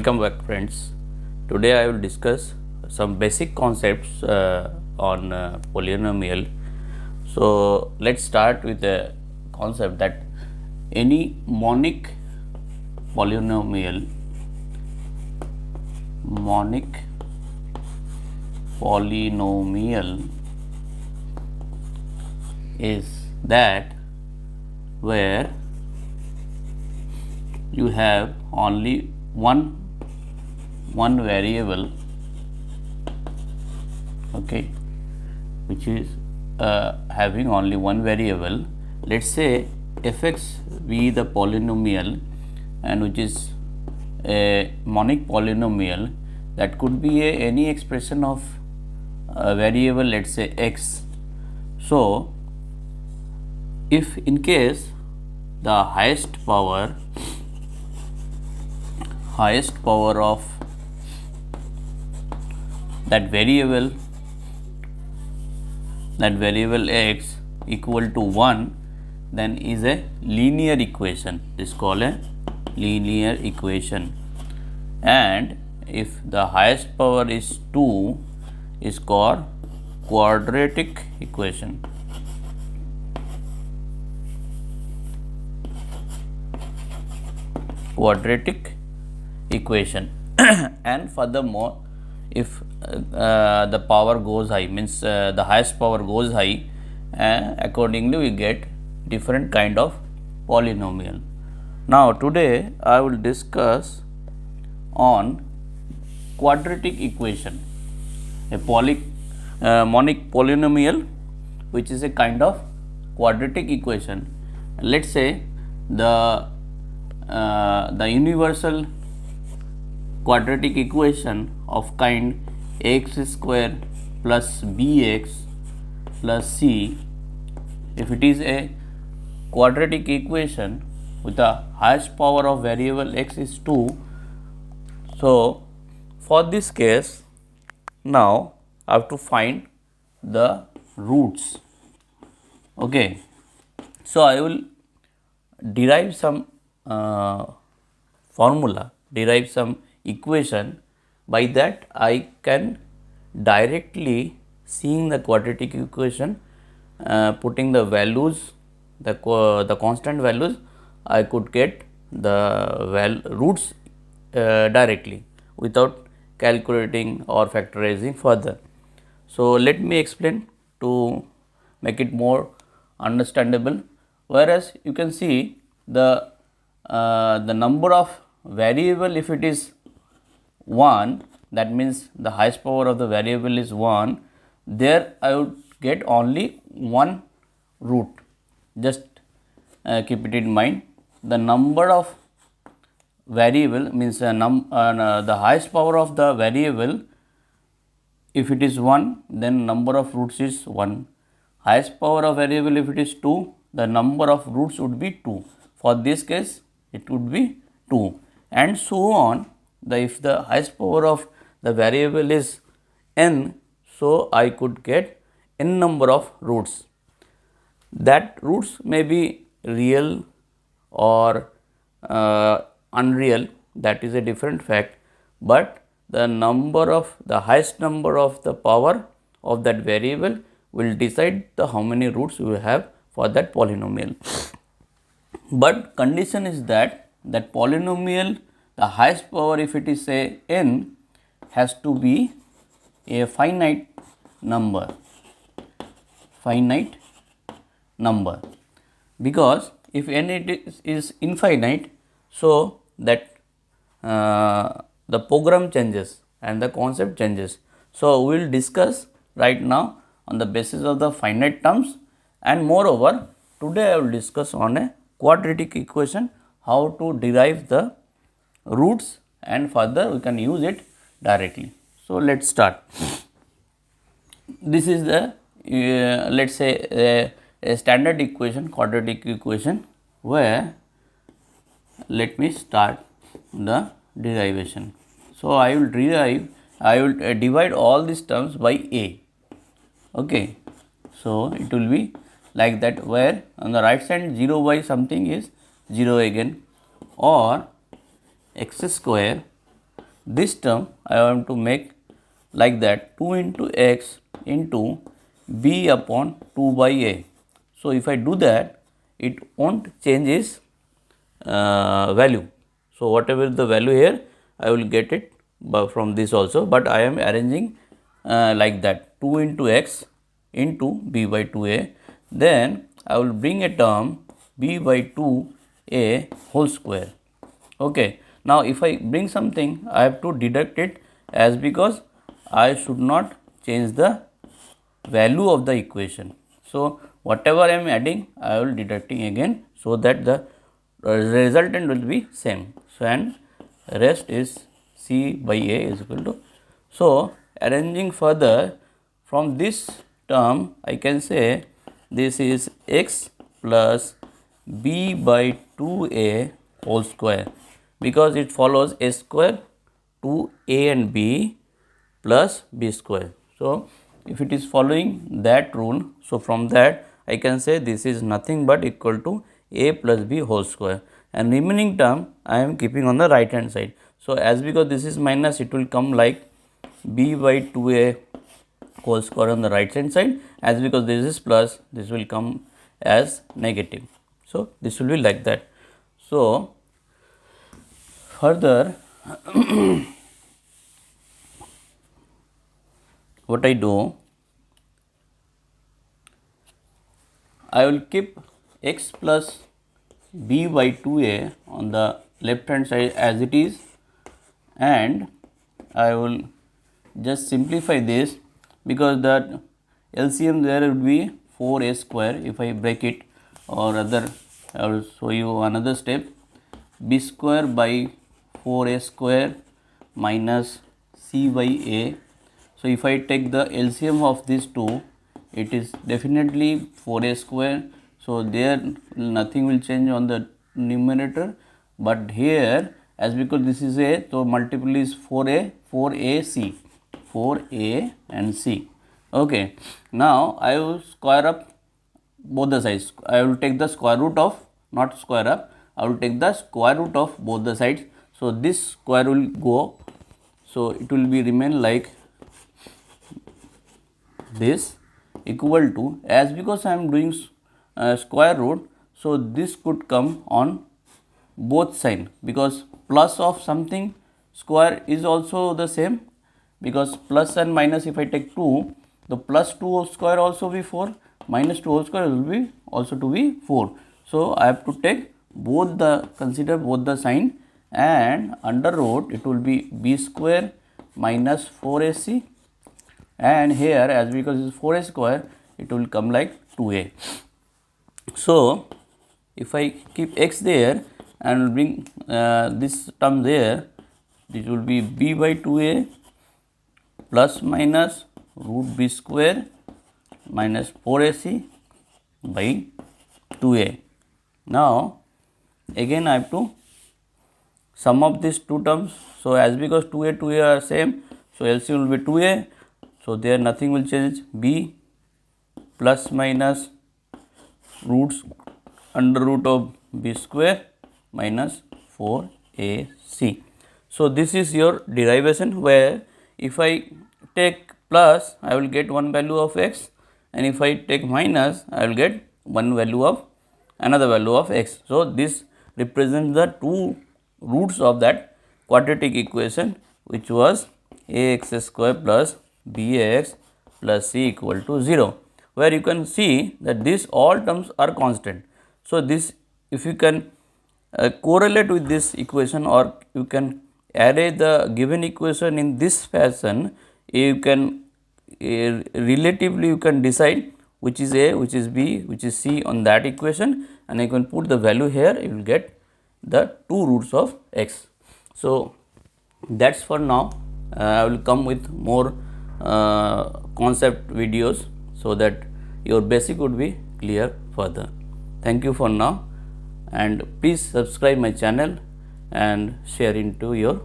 Welcome back, friends. Today I will discuss some basic concepts on polynomial. So let's start with the concept that any monic polynomial is that where you have only one variable, okay, which is having only one variable. Let's say fx be the polynomial, and which is a monic polynomial that could be any expression of a variable, let's say x. So if in case the highest power of that variable x equal to 1, then is a linear equation. This is called a linear equation. And if the highest power is 2, is called quadratic equation. And furthermore, if the power goes high, means the highest power goes high, accordingly we get different kind of polynomial. Now today I will discuss on quadratic equation, a monic polynomial which is a kind of quadratic equation. Let's say the universal quadratic equation of kind x square plus bx plus c, if it is a quadratic equation with the highest power of variable x is 2. So for this case, now I have to find the roots. Okay, so I will derive some derive some equation. By that I can directly seeing the quadratic equation, putting the values, the constant values, I could get the roots directly without calculating or factorizing further. So let me explain to make it more understandable. Whereas you can see the number of variable, if it is 1, that means the highest power of the variable is 1, there I would get only one root. Just keep it in mind. The number of variable means the highest power of the variable, if it is 1, then number of roots is 1. Highest power of variable, if it is 2, the number of roots would be 2. For this case it would be 2, and so on. If the highest power of the variable is n, so I could get n number of roots. That roots may be real or unreal, that is a different fact, but the highest number of the power of that variable will decide how many roots you have for that polynomial. But condition is that polynomial, the highest power, if it is say n, has to be a finite number, because if n is infinite, so that the program changes and the concept changes. So we will discuss right now on the basis of the finite terms, and moreover today I will discuss on a quadratic equation, how to derive the roots, and further we can use it directly. So let's start. This is the let's say a standard equation, quadratic equation, where let me start the derivation. So I will divide all these terms by a. Okay, so it will be like that, where on the right side 0 by something is 0 again, or x square this term I want to make like that 2 into x into b upon 2 by a. So, if I do that, it won't change its value. So, whatever the value here, I will get it from this also, but I am arranging like that 2 into x into b by 2a. Then I will bring a term b by 2a whole square. Okay. Now, if I bring something, I have to deduct it, as because I should not change the value of the equation. So, whatever I am adding, I will deducting again, so that the resultant will be same. So, and rest is c by a is equal to. So, arranging further from this term, I can say this is x plus b by 2a whole square, because it follows a square to a and b plus b square. So, if it is following that rule, so from that I can say this is nothing but equal to a plus b whole square, and remaining term I am keeping on the right hand side. So, as because this is minus, it will come like b by 2a whole square on the right hand side, as because this is plus, this will come as negative. So, this will be like that. So, further what I do, I will keep x plus b by 2a on the left hand side as it is, and I will just simplify this, because that LCM there would be 4a square if I break it, or other I will show you another step, b square by 4a square minus c by a. So, if I take the LCM of these two, it is definitely 4a square. So, there nothing will change on the numerator, but here as because this is a, so multiple is 4ac, 4a and c. Okay. Now, I will square up both the sides. I will take the square root of, not square up, I will take the square root of both the sides. So, this square will go. So, it will be remain like this, equal to, as because I am doing square root. So, this could come on both side, because plus of something square is also the same, because plus and minus, if I take 2, the plus 2 whole square also be 4, minus 2 whole square will be also to be 4. So, I have to take both the, consider both the sign, and under root it will be b square minus 4ac, and here as because it is 4a square, it will come like 2a. So, if I keep x there and bring this term there, it will be b by 2a plus minus root b square minus 4ac by 2a. Now, again I have to sum up these two terms. So, as because 2a 2a are same, so LCM will be 2a. So, there nothing will change, b plus minus roots under root of b square minus 4ac. So, this is your derivation, where if I take plus, I will get one value of x, and if I take minus, I will get one value of another value of x. So, this represents the two roots of that quadratic equation, which was ax square plus bx plus c equal to 0, where you can see that these all terms are constant. So, this if you can correlate with this equation, or you can array the given equation in this fashion, you can relatively you can decide which is a, which is b, which is c on that equation, and you can put the value here, you will get the two roots of x. So, that is for now. I will come with more concept videos, so that your basic would be clear further. Thank you for now, and please subscribe my channel and share into your